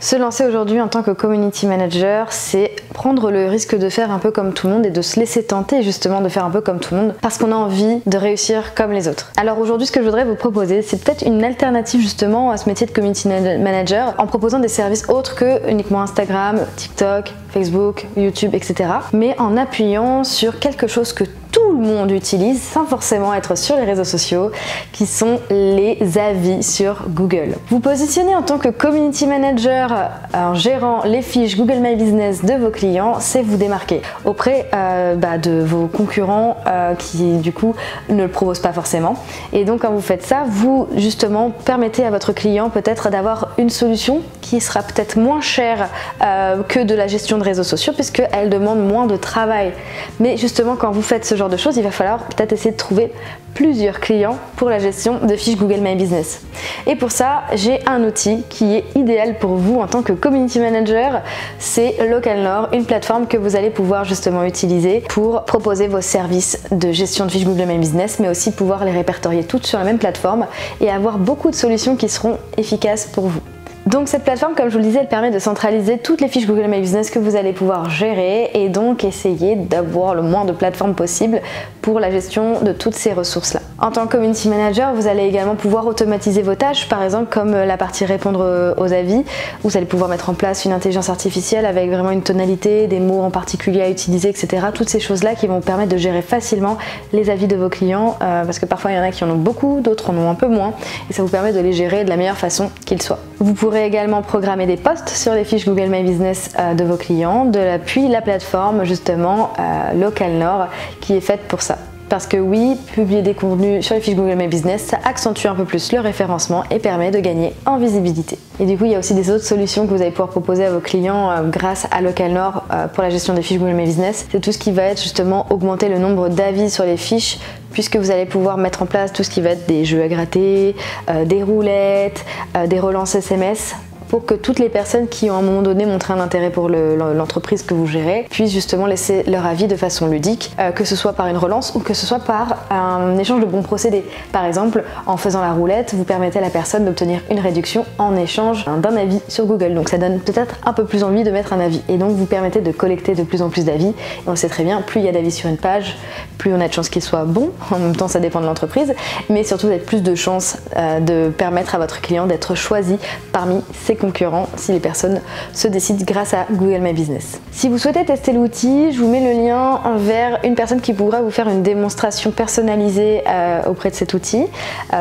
Se lancer aujourd'hui en tant que community manager, c'est prendre le risque de faire un peu comme tout le monde et de se laisser tenter justement de faire un peu comme tout le monde parce qu'on a envie de réussir comme les autres. Alors aujourd'hui, ce que je voudrais vous proposer, c'est peut-être une alternative justement à ce métier de community manager en proposant des services autres que uniquement Instagram, TikTok, Facebook, YouTube, etc. mais en appuyant sur quelque chose que tout le monde utilise sans forcément être sur les réseaux sociaux, qui sont les avis sur Google. Vous positionnez en tant que community manager en gérant les fiches Google My Business de vos clients, c'est vous démarquer auprès de vos concurrents qui du coup ne le proposent pas forcément. Et donc quand vous faites ça, vous justement permettez à votre client peut-être d'avoir une solution qui sera peut-être moins chère que de la gestion de réseaux sociaux puisqu'elle demande moins de travail. Mais justement quand vous faites ce genre de choses, il va falloir peut-être essayer de trouver plusieurs clients pour la gestion de fiches Google My Business. Et pour ça, j'ai un outil qui est idéal pour vous en tant que community manager, c'est Localnor, une plateforme que vous allez pouvoir justement utiliser pour proposer vos services de gestion de fiches Google My Business, mais aussi pouvoir les répertorier toutes sur la même plateforme et avoir beaucoup de solutions qui seront efficaces pour vous. Donc cette plateforme, comme je vous le disais, elle permet de centraliser toutes les fiches Google My Business que vous allez pouvoir gérer et donc essayer d'avoir le moins de plateformes possible pour la gestion de toutes ces ressources-là. En tant que community manager, vous allez également pouvoir automatiser vos tâches, par exemple comme la partie répondre aux avis. Vous allez pouvoir mettre en place une intelligence artificielle avec vraiment une tonalité, des mots en particulier à utiliser, etc. Toutes ces choses-là qui vont vous permettre de gérer facilement les avis de vos clients parce que parfois il y en a qui en ont beaucoup, d'autres en ont un peu moins et ça vous permet de les gérer de la meilleure façon qu'ils soient. Vous pourrez également programmer des posts sur les fiches Google My Business de vos clients, puis la plateforme justement Localnor qui est faite pour ça. Parce que oui, publier des contenus sur les fiches Google My Business, ça accentue un peu plus le référencement et permet de gagner en visibilité. Et du coup, il y a aussi des autres solutions que vous allez pouvoir proposer à vos clients grâce à Localnor pour la gestion des fiches Google My Business. C'est tout ce qui va être justement augmenter le nombre d'avis sur les fiches puisque vous allez pouvoir mettre en place tout ce qui va être des jeux à gratter, des roulettes, des relances SMS pour que toutes les personnes qui ont à un moment donné montré un intérêt pour l'entreprise que vous gérez puissent justement laisser leur avis de façon ludique, que ce soit par une relance ou que ce soit par un échange de bons procédés. Par exemple, en faisant la roulette, vous permettez à la personne d'obtenir une réduction en échange d'un avis sur Google. Donc ça donne peut-être un peu plus envie de mettre un avis. Et donc vous permettez de collecter de plus en plus d'avis. Et on le sait très bien, plus il y a d'avis sur une page, plus on a de chances qu'il soit bon. En même temps, ça dépend de l'entreprise. Mais surtout, vous avez plus de chances de permettre à votre client d'être choisi parmi ses concurrents si les personnes se décident grâce à Google My Business. Si vous souhaitez tester l'outil, je vous mets le lien vers une personne qui pourra vous faire une démonstration personnalisée auprès de cet outil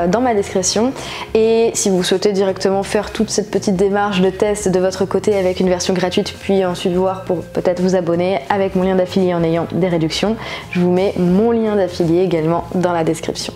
dans ma description. Et si vous souhaitez directement faire toute cette petite démarche de test de votre côté avec une version gratuite, puis ensuite voir pour peut-être vous abonner avec mon lien d'affilié en ayant des réductions, je vous mets mon lien d'affilié également dans la description.